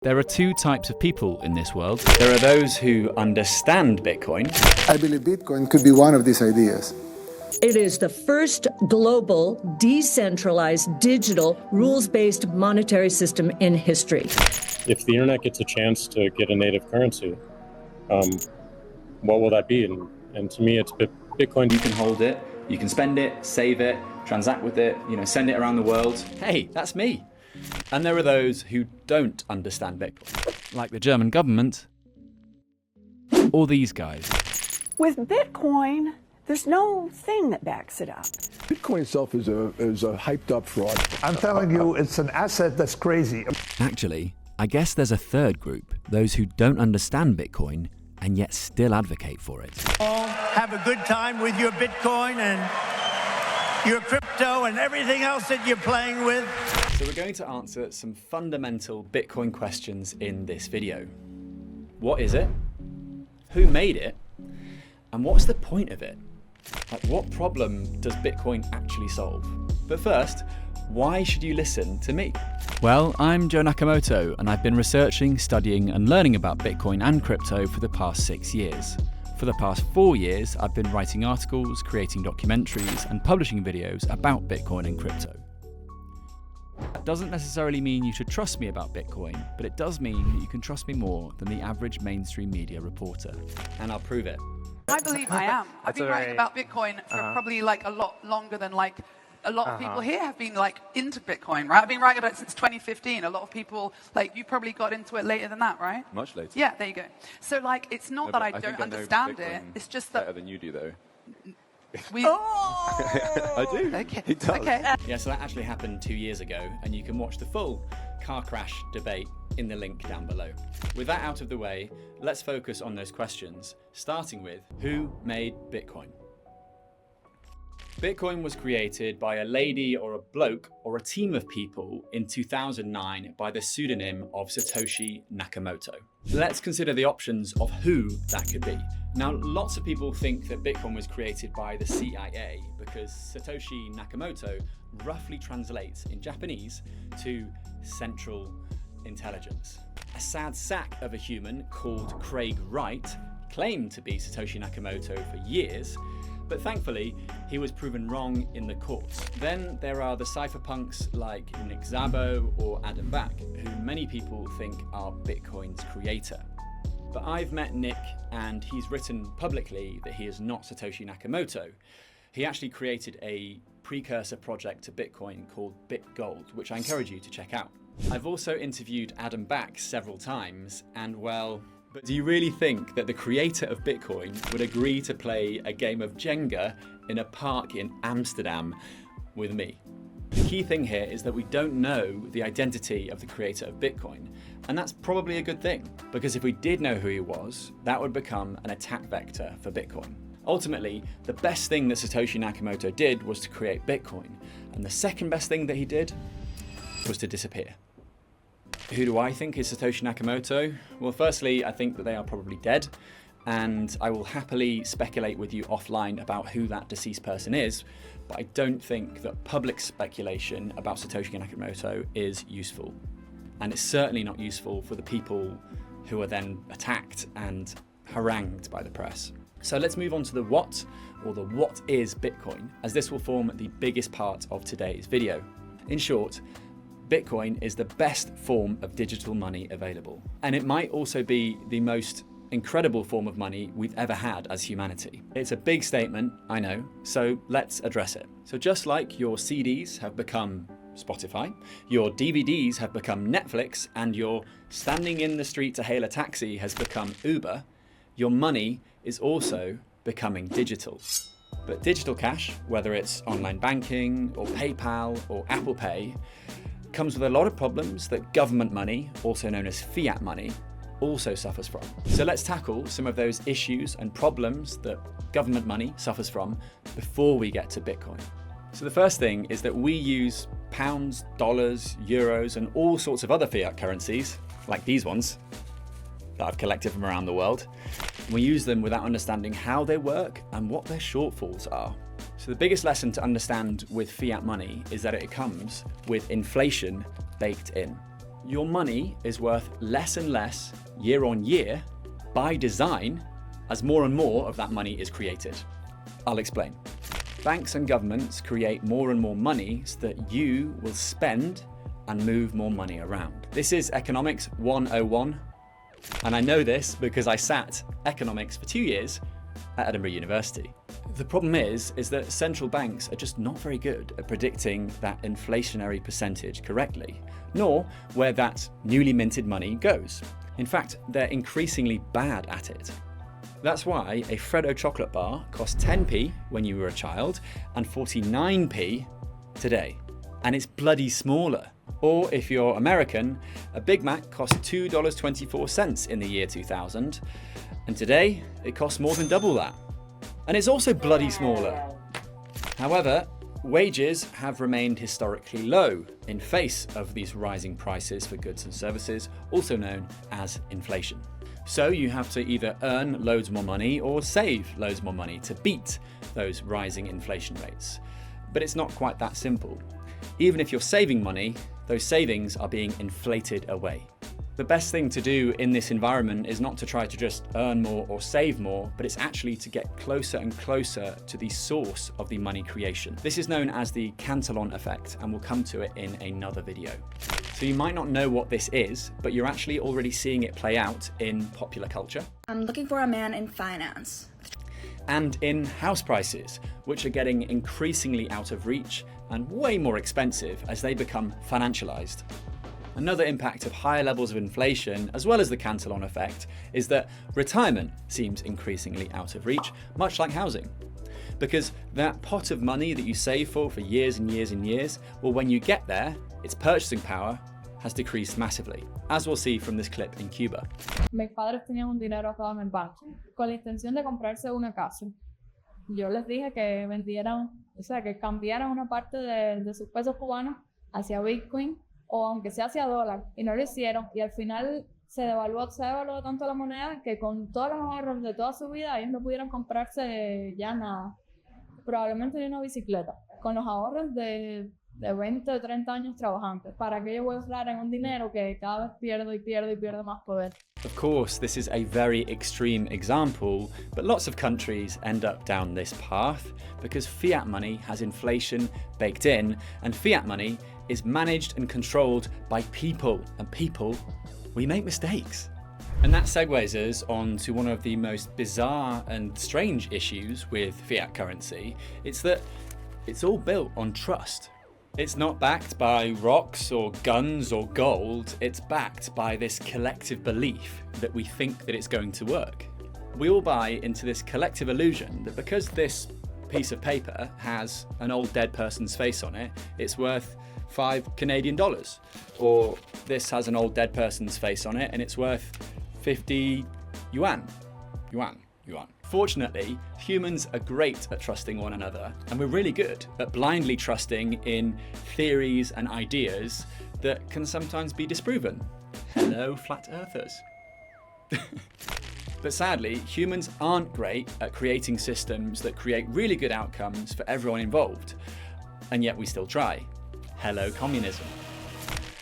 There are two types of people in this world. There are those who understand Bitcoin. I believe Bitcoin could be one of these ideas. It is the first global, decentralized, digital, rules-based monetary system in history. If the internet gets a chance to get a native currency, what will that be? And to me, it's Bitcoin. You can hold it, you can spend it, save it, transact with it, send it around the world. Hey, that's me. And there are those who don't understand Bitcoin, like the German government or these guys. With Bitcoin, there's no thing that backs it up. Bitcoin itself is a hyped up fraud. I'm telling you, it's an asset that's crazy. Actually, I guess there's a third group, those who don't understand Bitcoin and yet still advocate for it. Have a good time with your Bitcoin and your crypto and everything else that you're playing with. So we're going to answer some fundamental Bitcoin questions in this video. What is it? Who made it? And what's the point of it? Like, what problem does Bitcoin actually solve? But first, why should you listen to me? Well, I'm Joe Nakamoto, and I've been researching, studying, and learning about Bitcoin and crypto for the past 6 years. For the past 4 years, I've been writing articles, creating documentaries, and publishing videos about Bitcoin and crypto. That doesn't necessarily mean you should trust me about Bitcoin, but it does mean that you can trust me more than the average mainstream media reporter. And I'll prove it. I believe I am. I've been writing about Bitcoin for probably a lot longer than a lot of people here have been into Bitcoin, right? I've been writing about it since 2015. A lot of people, you probably got into it later than that, right? Much later. Yeah, there you go. So it's not that I don't understand it. It's just that better than you do, though. I do. Okay. He does. Okay. Yeah, so that actually happened 2 years ago, and you can watch the full car crash debate in the link down below. With that out of the way, let's focus on those questions, starting with who made Bitcoin? Bitcoin was created by a lady or a bloke or a team of people in 2009 by the pseudonym of Satoshi Nakamoto. Let's consider the options of who that could be. Now, lots of people think that Bitcoin was created by the CIA because Satoshi Nakamoto roughly translates in Japanese to Central Intelligence. A sad sack of a human called Craig Wright claimed to be Satoshi Nakamoto for years, but thankfully, he was proven wrong in the courts. Then there are the cypherpunks like Nick Szabo or Adam Back, who many people think are Bitcoin's creator. But I've met Nick, and he's written publicly that he is not Satoshi Nakamoto. He actually created a precursor project to Bitcoin called BitGold, which I encourage you to check out. I've also interviewed Adam Back several times, and well, but do you really think that the creator of Bitcoin would agree to play a game of Jenga in a park in Amsterdam with me? The key thing here is that we don't know the identity of the creator of Bitcoin, and that's probably a good thing, because if we did know who he was, that would become an attack vector for Bitcoin. Ultimately, the best thing that Satoshi Nakamoto did was to create Bitcoin, and the second best thing that he did was to disappear. Who do I think is Satoshi Nakamoto? Well, firstly, I think that they are probably dead, and I will happily speculate with you offline about who that deceased person is, but I don't think that public speculation about Satoshi Nakamoto is useful. And it's certainly not useful for the people who are then attacked and harangued by the press. So let's move on to the what, or the what is Bitcoin, as this will form the biggest part of today's video. In short, Bitcoin is the best form of digital money available. And it might also be the most incredible form of money we've ever had as humanity. It's a big statement, I know, so let's address it. So just like your CDs have become Spotify, your DVDs have become Netflix, and your standing in the street to hail a taxi has become Uber, your money is also becoming digital. But digital cash, whether it's online banking or PayPal or Apple Pay, comes with a lot of problems that government money, also known as fiat money, also suffers from. So let's tackle some of those issues and problems that government money suffers from before we get to Bitcoin. So the first thing is that we use pounds, dollars, euros, and all sorts of other fiat currencies, like these ones that I've collected from around the world. We use them without understanding how they work and what their shortfalls are. So the biggest lesson to understand with fiat money is that it comes with inflation baked in. Your money is worth less and less year on year by design as more and more of that money is created. I'll explain. Banks and governments create more and more money so that you will spend and move more money around. This is Economics 101, and I know this because I sat economics for 2 years at Edinburgh University. The problem is that central banks are just not very good at predicting that inflationary percentage correctly, nor where that newly minted money goes. In fact, they're increasingly bad at it. That's why a Freddo chocolate bar cost 10p when you were a child and 49p today. And it's bloody smaller. Or if you're American, a Big Mac cost $2.24 in the year 2000, and today it costs more than double that. And it's also bloody smaller. However, wages have remained historically low in face of these rising prices for goods and services, also known as inflation. So you have to either earn loads more money or save loads more money to beat those rising inflation rates. But it's not quite that simple. Even if you're saving money, those savings are being inflated away. The best thing to do in this environment is not to try to just earn more or save more, but it's actually to get closer and closer to the source of the money creation. This is known as the Cantillon effect, and we'll come to it in another video. So you might not know what this is, but you're actually already seeing it play out in popular culture. I'm looking for a man in finance. And in house prices, which are getting increasingly out of reach and way more expensive as they become financialized. Another impact of higher levels of inflation, as well as the Cantillon effect, is that retirement seems increasingly out of reach, much like housing. Because that pot of money that you save for years and years and years, well, when you get there, its purchasing power has decreased massively, as we'll see from this clip in Cuba. Mis padres tenían un dinero ahorrado en el banco con la intención de comprarse una casa. Yo les dije que vendieran, o sea, que cambiaran una parte de sus pesos cubanos hacia Bitcoin o aunque sea hacia dólar, y no lo hicieron, y al final se devaluó tanto la moneda que con todos los ahorros de toda su vida ellos no pudieron comprarse ya nada, probablemente ni una bicicleta, con los ahorros de 20 o 30 años trabajando. ¿Para qué yo voy a usar en un dinero que cada vez pierdo y pierdo y pierdo más poder? Of course, this is a very extreme example, but lots of countries end up down this path because fiat money has inflation baked in, and fiat money is managed and controlled by people, and people, we make mistakes. And that segues us on to one of the most bizarre and strange issues with fiat currency. It's that it's all built on trust. It's not backed by rocks or guns or gold, it's backed by this collective belief that we think that it's going to work. We all buy into this collective illusion that because this piece of paper has an old dead person's face on it, it's worth $5 Canadian. Or this has an old dead person's face on it and it's worth 50 yuan. Fortunately, humans are great at trusting one another, and we're really good at blindly trusting in theories and ideas that can sometimes be disproven. Hello, flat earthers. But sadly, humans aren't great at creating systems that create really good outcomes for everyone involved, and yet we still try. Hello, communism.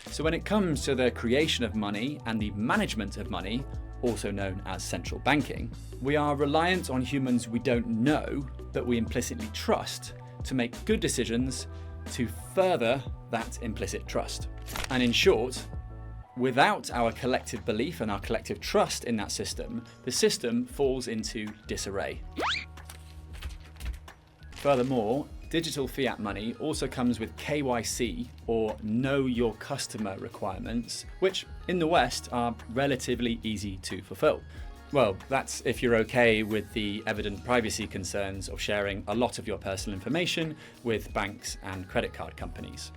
So when it comes to the creation of money and the management of money, also known as central banking, we are reliant on humans we don't know, but we implicitly trust, to make good decisions to further that implicit trust. And in short, without our collective belief and our collective trust in that system, the system falls into disarray. Furthermore, digital fiat money also comes with KYC, or Know Your Customer requirements, which in the West are relatively easy to fulfill. Well, that's if you're okay with the evident privacy concerns of sharing a lot of your personal information with banks and credit card companies.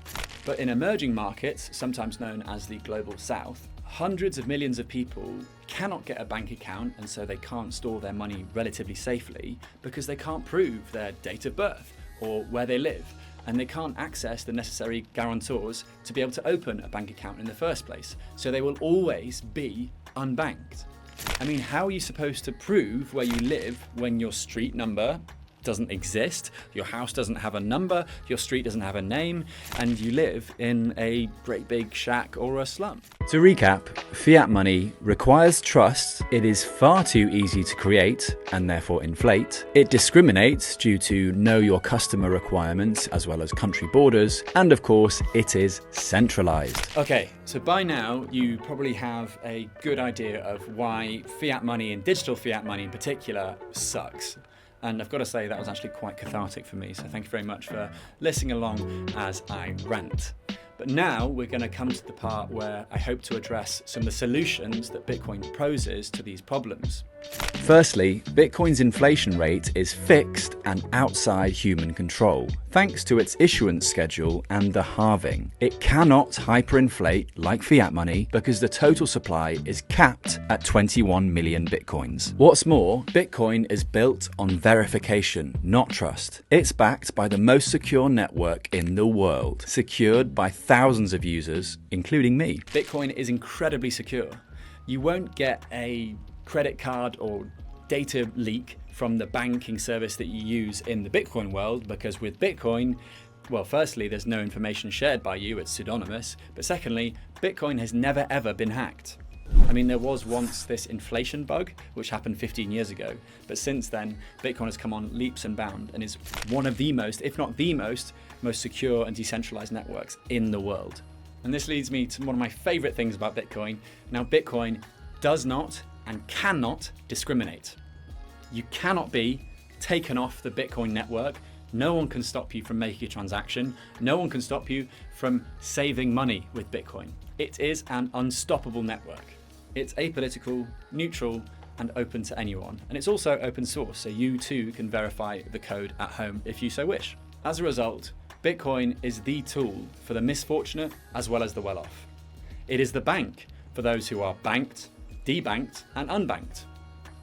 But in emerging markets, sometimes known as the Global South, hundreds of millions of people cannot get a bank account, and so they can't store their money relatively safely because they can't prove their date of birth or where they live, and they can't access the necessary guarantors to be able to open a bank account in the first place. So they will always be unbanked. I mean, how are you supposed to prove where you live when your street number doesn't exist, your house doesn't have a number, your street doesn't have a name, and you live in a great big shack or a slum. To recap, fiat money requires trust, it is far too easy to create and therefore inflate, it discriminates due to know your customer requirements as well as country borders, and of course it is centralized. Okay, so by now you probably have a good idea of why fiat money and digital fiat money in particular sucks. And I've got to say that was actually quite cathartic for me, so thank you very much for listening along as I rant. But now we're going to come to the part where I hope to address some of the solutions that Bitcoin proposes to these problems. Firstly, Bitcoin's inflation rate is fixed and outside human control, thanks to its issuance schedule and the halving. It cannot hyperinflate like fiat money because the total supply is capped at 21 million Bitcoins. What's more, Bitcoin is built on verification, not trust. It's backed by the most secure network in the world, secured by thousands of users, including me. Bitcoin is incredibly secure. You won't get a credit card or data leak from the banking service that you use in the Bitcoin world, because with Bitcoin, well, firstly, there's no information shared by you, it's pseudonymous, but secondly, Bitcoin has never ever been hacked. I mean, there was once this inflation bug, which happened 15 years ago, but since then, Bitcoin has come on leaps and bounds and is one of the most, if not the most secure and decentralized networks in the world. And this leads me to one of my favorite things about Bitcoin. Now, Bitcoin does not and cannot discriminate. You cannot be taken off the Bitcoin network. No one can stop you from making a transaction. No one can stop you from saving money with Bitcoin. It is an unstoppable network. It's apolitical, neutral, and open to anyone. And it's also open source, so you too can verify the code at home if you so wish. As a result, Bitcoin is the tool for the misfortunate as well as the well-off. It is the bank for those who are banked, debanked, and unbanked.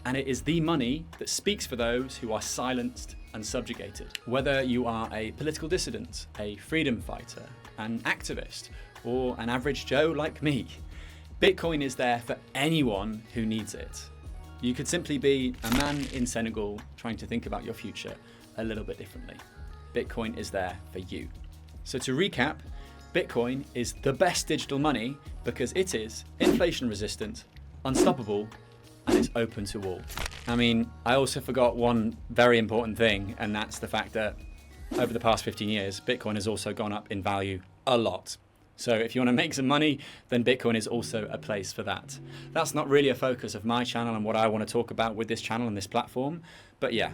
And it is the money that speaks for those who are silenced and subjugated. Whether you are a political dissident, a freedom fighter, an activist, or an average Joe like me, Bitcoin is there for anyone who needs it. You could simply be a man in Senegal trying to think about your future a little bit differently. Bitcoin is there for you. So to recap, Bitcoin is the best digital money because it is inflation resistant, unstoppable, and it's open to all. I mean, I also forgot one very important thing, and that's the fact that over the past 15 years, Bitcoin has also gone up in value a lot. So if you want to make some money, then Bitcoin is also a place for that. That's not really a focus of my channel and what I want to talk about with this channel and this platform, but yeah,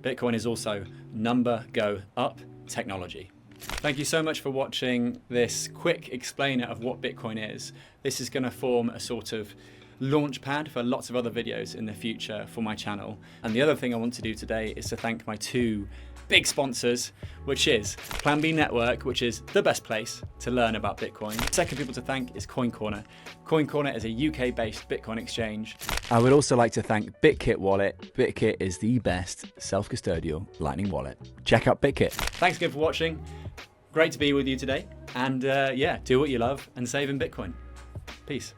Bitcoin is also number go up technology. Thank you so much for watching this quick explainer of what Bitcoin is. This is going to form a sort of launch pad for lots of other videos in the future for my channel. And the other thing I want to do today is to thank my two big sponsors, which is Plan B Network, which is the best place to learn about Bitcoin. Second people to thank is Coin Corner. Coin Corner is a UK-based Bitcoin exchange. I would also like to thank BitKit Wallet. BitKit is the best self-custodial Lightning wallet. Check out BitKit. Thanks again for watching. Great to be with you today. And yeah, do what you love and save in Bitcoin. Peace.